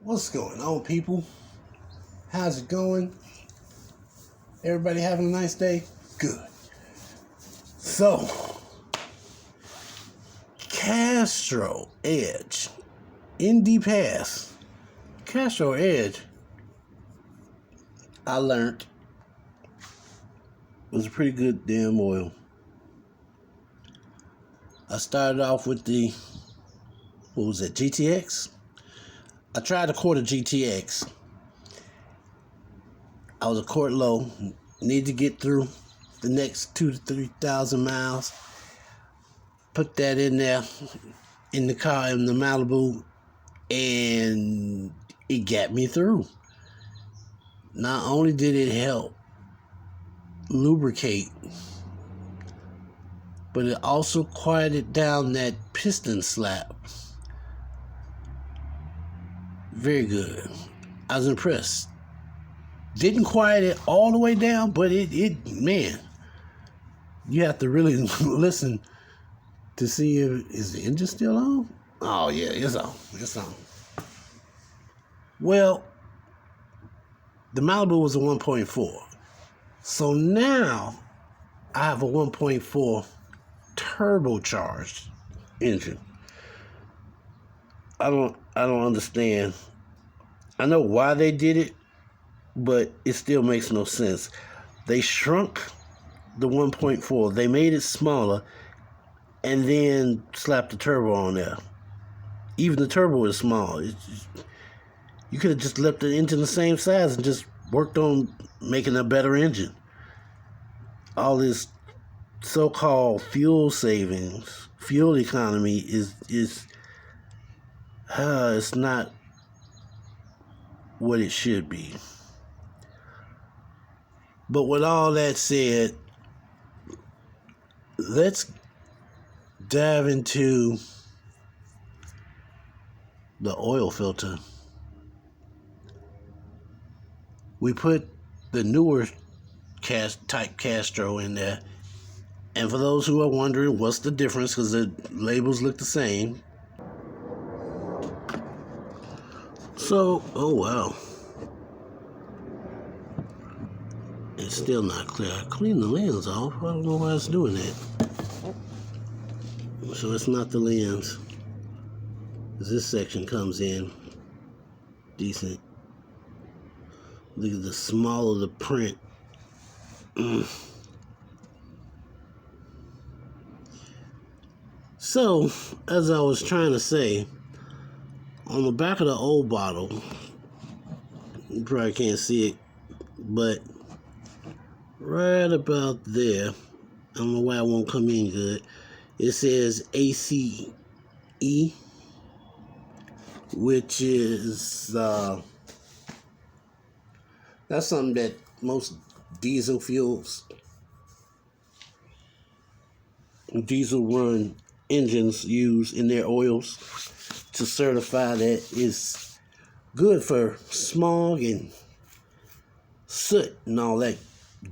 What's going on, people? How's it going? Everybody having a nice day? Good. So, Castro Edge, Indy Pass. Castro Edge, I learned, was a pretty good damn oil. I started off with the, GTX? I tried a quarter GTX. I was a quart low. Need to get through the next 2,000 to 3,000 miles. Put that in there in the car in the Malibu, and it got me through. Not only did it help lubricate, but it also quieted down that piston slap. Very good. I was impressed. Didn't quiet it all the way down, but it man, you have to really listen to see if is the engine still on. Oh yeah, it's on. It's on. Well, the Malibu was a 1.4, so now I have a 1.4 turbocharged engine. I don't understand. I know why they did it, but it still makes no sense. They shrunk the 1.4. They made it smaller and then slapped the turbo on there. Even the turbo is small. You could have just left the engine the same size and just worked on making a better engine. All this so-called fuel savings, fuel economy is it's not what it should be. But with all that said, let's dive into the oil filter. We put the newer type Castro in there. And for those who are wondering what's the difference, because the labels look the same. So, oh wow. It's still not clear. I cleaned the lens off. I don't know why it's doing that. So it's not the lens. This section comes in decent. Look at the smaller the print. So, as I was trying to say, on the back of the old bottle, you probably can't see it, but right about there, I don't know why it won't come in good, it says ACE, which is, that's something that most diesel run engines use in their oils to certify that it's good for smog and soot and all that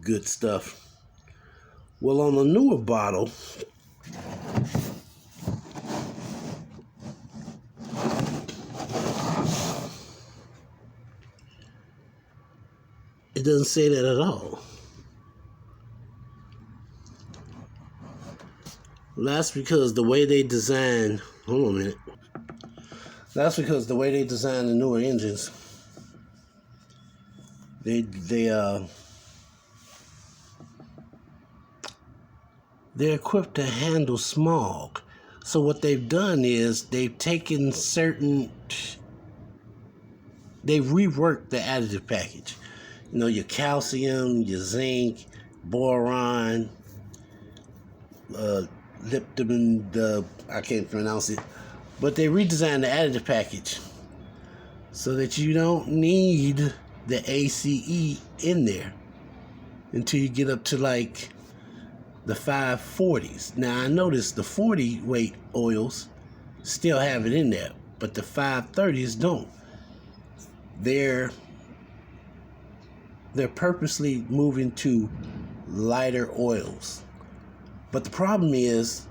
good stuff. Well, on the newer bottle, it doesn't say that at all. That's because the way they design, hold on a minute. That's because the way they design the newer engines, they're equipped to handle smog. So what they've done is they've taken they've reworked the additive package. You know, your calcium, your zinc, boron, lipton, I can't pronounce it, but they redesigned the additive package so that you don't need the ACE in there until you get up to like the 540s. Now I noticed the 40 weight oils still have it in there, but the 530s don't. They're purposely moving to lighter oils. But the problem is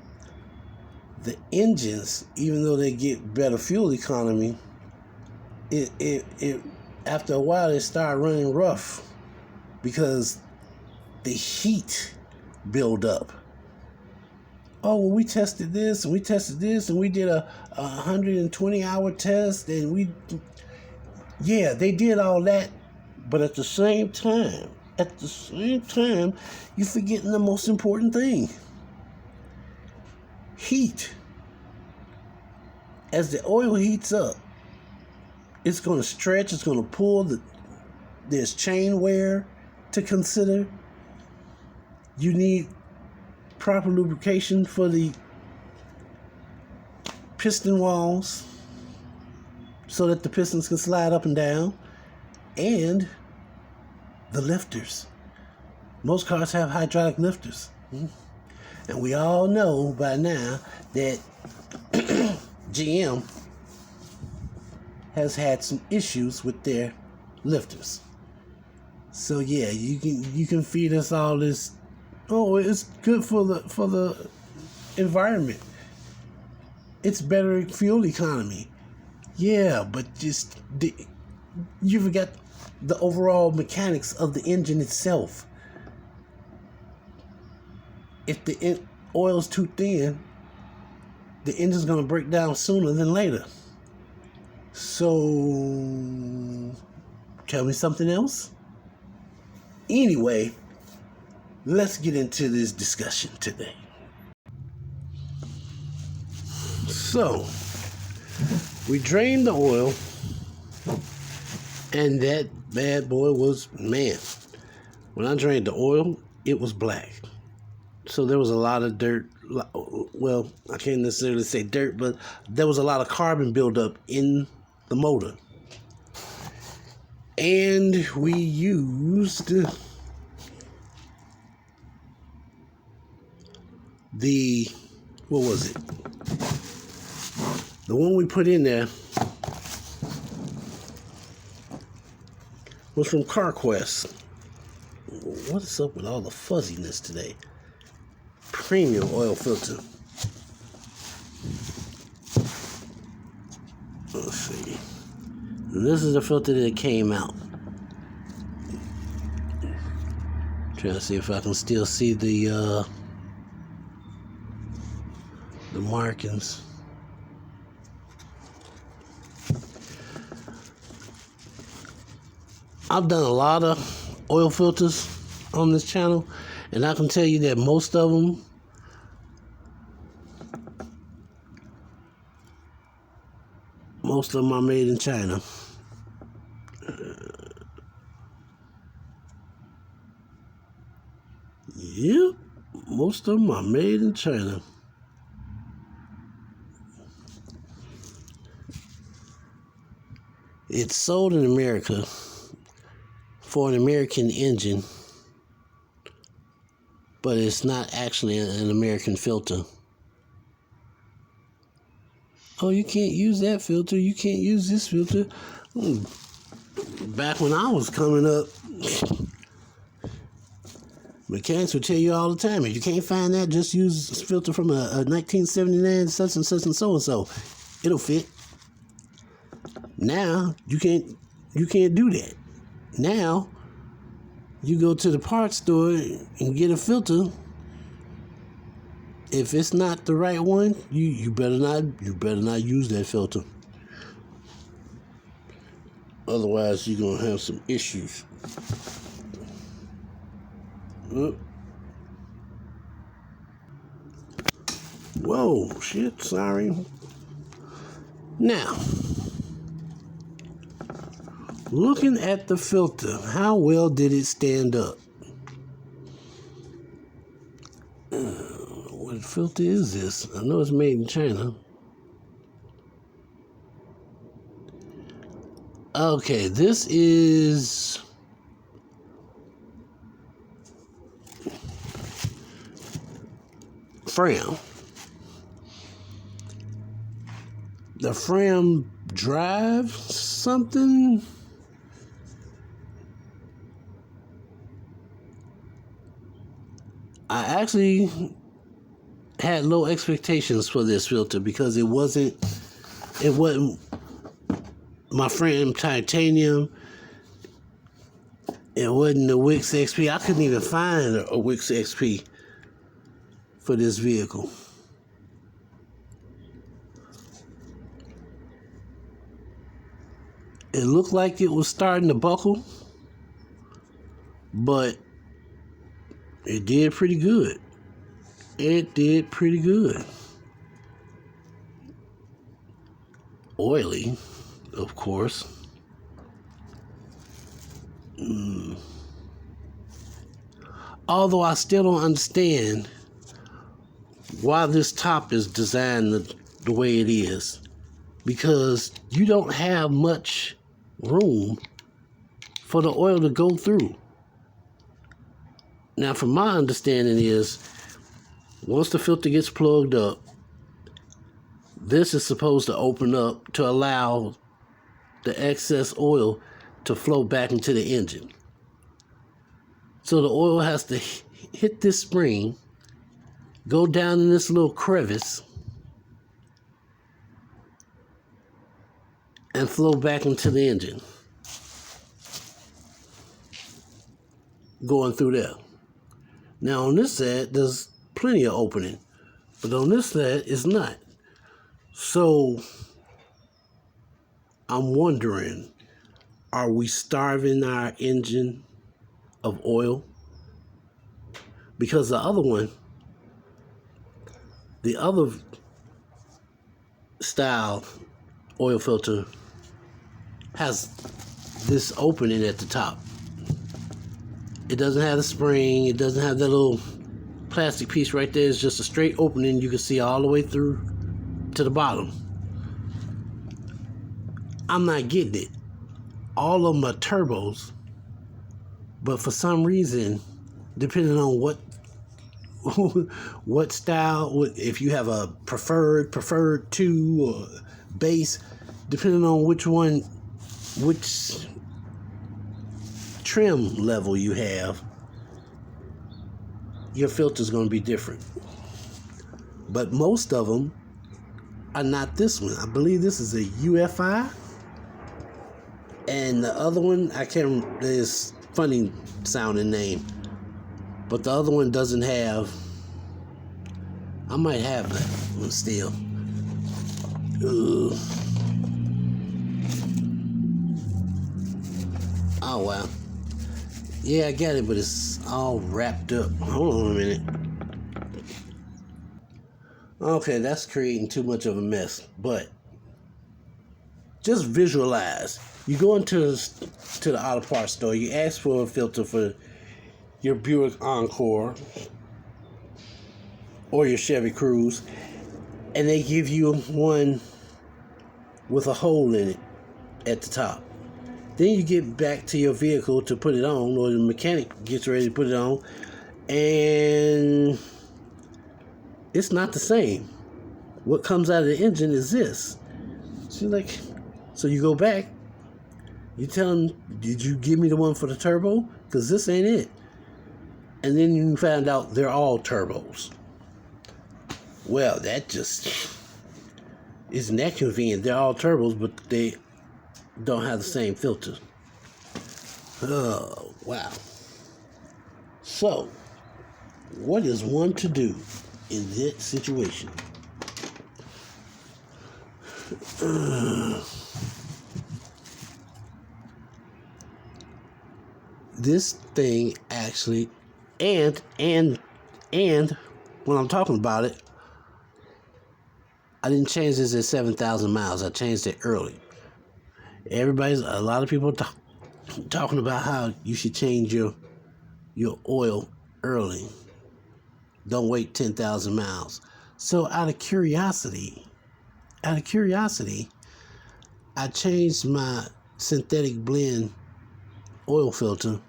the engines, even though they get better fuel economy, it after a while it started running rough because the heat build up. Oh, well, we tested this and we tested this and we did a 120-hour test and they did all that, but at the same time, you're forgetting the most important thing. Heat. As the oil heats up, it's going to stretch, it's going to pull, there's chain wear to consider. You need proper lubrication for the piston walls so that the pistons can slide up and down, and the lifters. Most cars have hydraulic lifters. And we all know by now that GM has had some issues with their lifters. So yeah, you can feed us all this. Oh, it's good for the environment. It's better fuel economy. Yeah, but you forgot the overall mechanics of the engine itself. If the oil's too thin, the engine's gonna break down sooner than later. So, tell me something else? Anyway, let's get into this discussion today. So, we drained the oil, and that bad boy was, man, when I drained the oil, it was black. So there was a lot of dirt. Well, I can't necessarily say dirt, but there was a lot of carbon buildup in the motor. And we used what was it? The one we put in there was from CarQuest. What's up with all the fuzziness today? Premium oil filter. Let's see. And this is the filter that came out. Trying to see if I can still see the markings. I've done a lot of oil filters on this channel, and I can tell you that most of them are made in China. Yep, most of them are made in China. It's sold in America for an American engine, but it's not actually an American filter. Oh, you can't use that filter, you can't use this filter. Back when I was coming up, mechanics would tell you all the time, if you can't find that, just use this filter from a 1979 such and such and so and so. It'll fit. Now you can't do that. Now you go to the parts store and get a filter. If it's not the right one, you better not use that filter. Otherwise, you're gonna have some issues. Whoa, shit, sorry. Now, looking at the filter, how well did it stand up? What filter is this? I know it's made in China. Okay, this is Fram. The Fram Drive something. I actually had low expectations for this filter because it wasn't my friend Titanium. It wasn't a Wix XP. I couldn't even find a Wix XP for this vehicle. It looked like it was starting to buckle, but it did pretty good. It did pretty good. Oily, of course. Although I still don't understand why this top is designed the way it is, because you don't have much room for the oil to go through. Now, from my understanding is, once the filter gets plugged up, this is supposed to open up to allow the excess oil to flow back into the engine. So the oil has to hit this spring, go down in this little crevice, and flow back into the engine, going through there. Now on this side, there's plenty of opening, but on this side, it's not. So I'm wondering, are we starving our engine of oil? Because the other one, the other style oil filter has this opening at the top. It doesn't have the spring. It doesn't have that little plastic piece right there. It's just a straight opening you can see all the way through to the bottom. I'm not getting it. All of them are turbos, but for some reason, depending on what style, if you have a preferred 2 or base, depending on which trim level you have, your filter's going to be different. But most of them are not this one. I believe this is a UFI. And the other one, I can't, it's funny sounding name. But the other one doesn't have, I might have that one still. Ugh. Oh, wow. Yeah, I got it, but it's all wrapped up. Hold on a minute. Okay, that's creating too much of a mess. But just visualize. You go into the auto parts store, you ask for a filter for your Buick Encore or your Chevy Cruze, and they give you one with a hole in it at the top. Then you get back to your vehicle to put it on, or the mechanic gets ready to put it on, and it's not the same. What comes out of the engine is this. So you go back, you tell them, did you give me the one for the turbo? Because this ain't it. And then you find out they're all turbos. Well, that just isn't that convenient. They're all turbos, but they don't have the same filter. Oh, wow. So, what is one to do in that situation? This thing actually, and when I'm talking about it, I didn't change this at 7,000 miles. I changed it early. A lot of people talking about how you should change your oil early. Don't wait 10,000 miles. So out of curiosity, I changed my synthetic blend oil filter.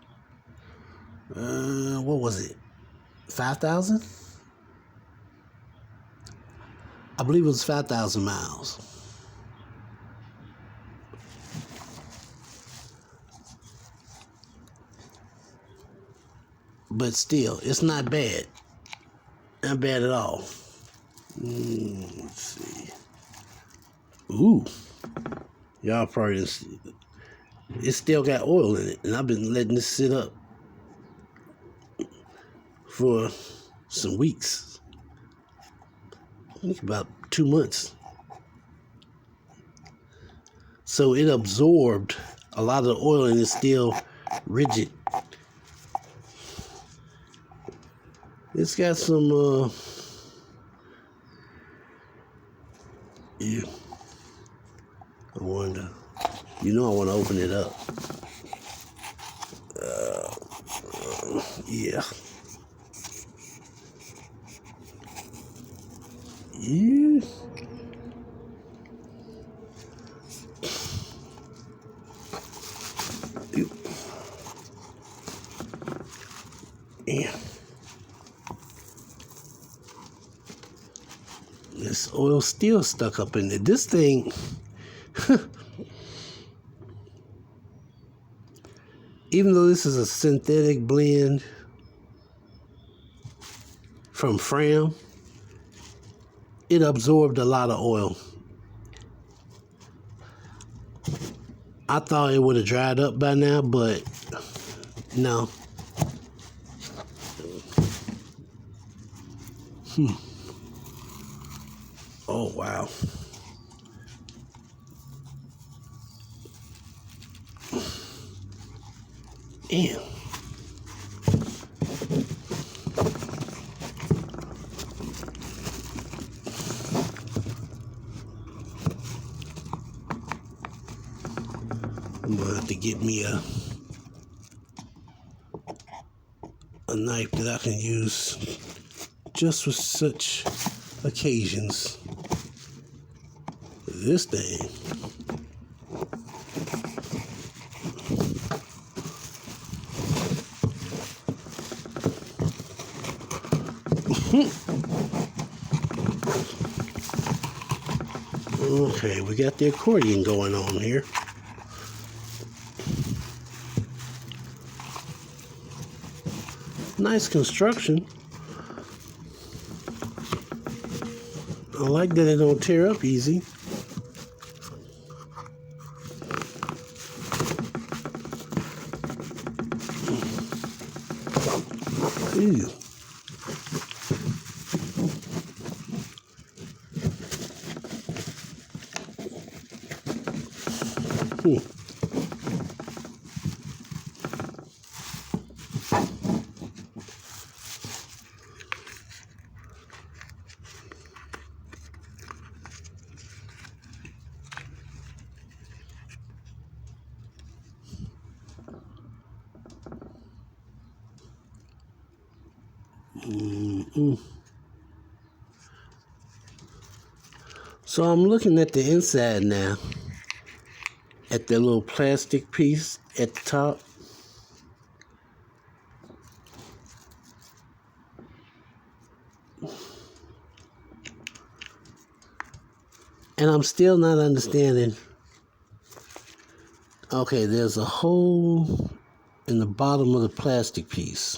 What was it? 5,000? I believe it was 5,000 miles. But still, it's not bad. Not bad at all. Let's see. Ooh. Y'all probably it still got oil in it, and I've been letting this sit up for some weeks. I think about 2 months. So it absorbed a lot of the oil and it's still rigid. It's got some yeah. I wonder. I want to open it up. Yeah. Yeah. Yeah. This oil still stuck up in there. This thing, even though this is a synthetic blend from Fram, it absorbed a lot of oil. I thought it would have dried up by now, but no. Oh, wow. Damn. I'm gonna have to get me a knife that I can use just for such occasions. This thing. Okay, we got the accordion going on here. Nice construction. I like that it don't tear up easy. Ew. So I'm looking at the inside now, at the little plastic piece at the top. And I'm still not understanding. Okay, there's a hole in the bottom of the plastic piece.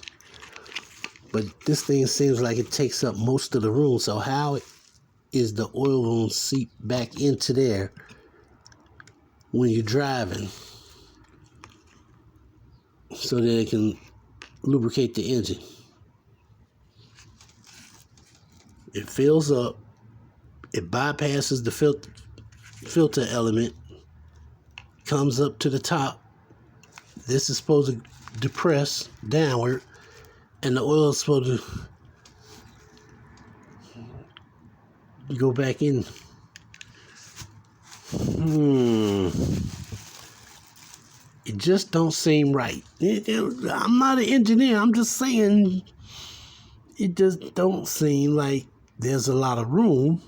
But this thing seems like it takes up most of the room. So how is the oil going to seep back into there when you're driving so that it can lubricate the engine? It fills up. It bypasses the filter element, comes up to the top. This is supposed to depress downward, and the oil is supposed to go back in. It just don't seem right. I'm not an engineer. I'm just saying it just don't seem like there's a lot of room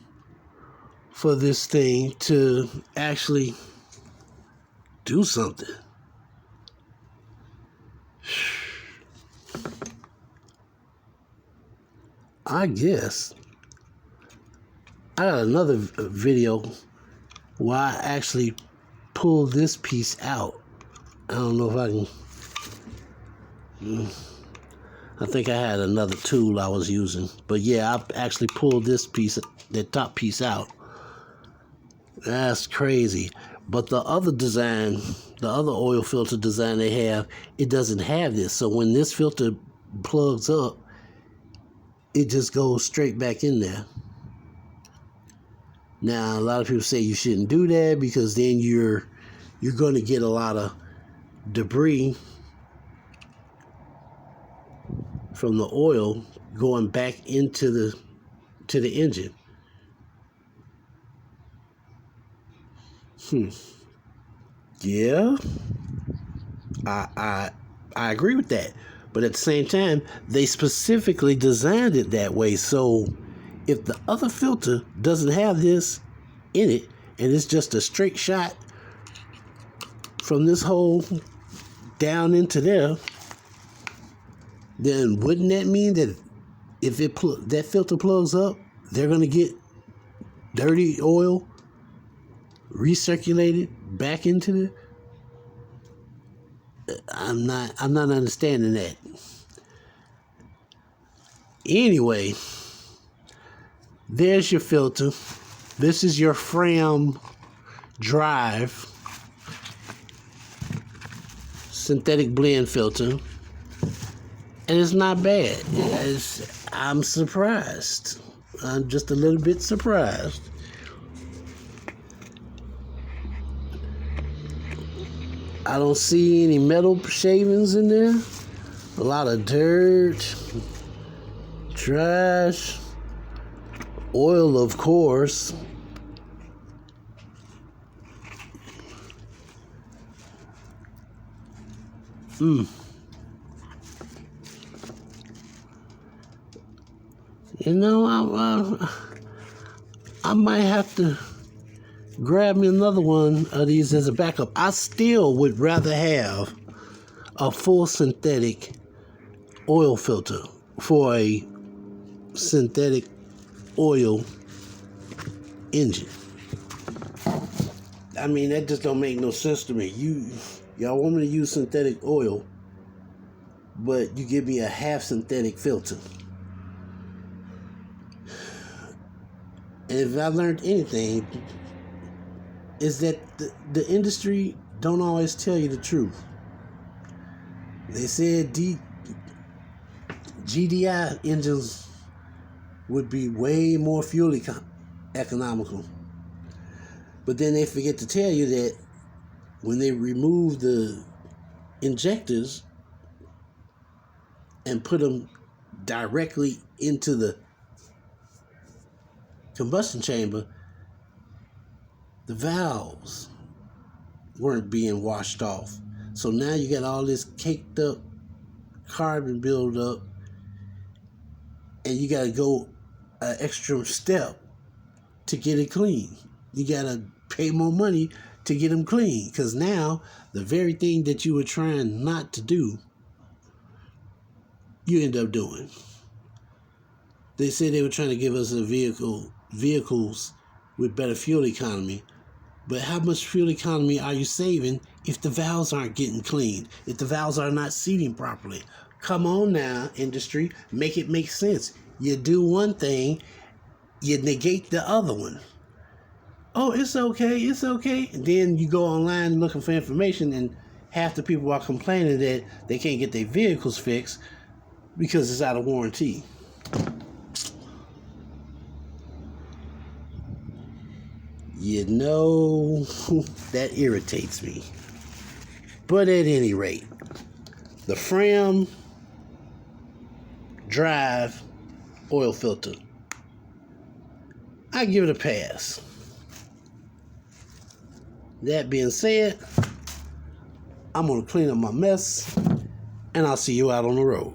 for this thing to actually do something. I guess I got another video where I actually pulled this piece out. I don't know if I can. I think I had another tool I was using, but yeah, I actually pulled this piece, that top piece out. That's crazy. But the other design, the other oil filter design they have, it doesn't have this. So when this filter plugs up, it just goes straight back in there. Now, a lot of people say you shouldn't do that because then you're going to get a lot of debris from the oil going back into the engine. Yeah, I agree with that. But at the same time, they specifically designed it that way. So if the other filter doesn't have this in it, and it's just a straight shot from this hole down into there, then wouldn't that mean that if that filter plugs up, they're going to get dirty oil recirculated back into the... I'm not understanding that. Anyway, there's your filter. This is your Fram Drive synthetic blend filter. And it's not bad. I'm surprised. I'm just a little bit surprised. I don't see any metal shavings in there. A lot of dirt, trash, oil, of course. You know, I might have to grab me another one of these as a backup. I still would rather have a full synthetic oil filter for a synthetic oil engine. I mean, that just don't make no sense to me. Y'all want me to use synthetic oil, but you give me a half synthetic filter. And if I learned anything, is that the industry don't always tell you the truth. They said GDI engines would be way more fuel economical. But then they forget to tell you that when they remove the injectors and put them directly into the combustion chamber, the valves weren't being washed off. So now you got all this caked up carbon build up, and you got to go an extra step to get it clean. You got to pay more money to get them clean, because now the very thing that you were trying not to do, you end up doing. They said they were trying to give us vehicles with better fuel economy. But how much fuel economy are you saving if the valves aren't getting cleaned, if the valves are not seating properly? Come on now, industry, make it make sense. You do one thing, you negate the other one. Oh, it's okay. And then you go online looking for information, and half the people are complaining that they can't get their vehicles fixed because it's out of warranty. You know, that irritates me. But at any rate, the Fram Drive oil filter, I give it a pass. That being said, I'm going to clean up my mess, and I'll see you out on the road.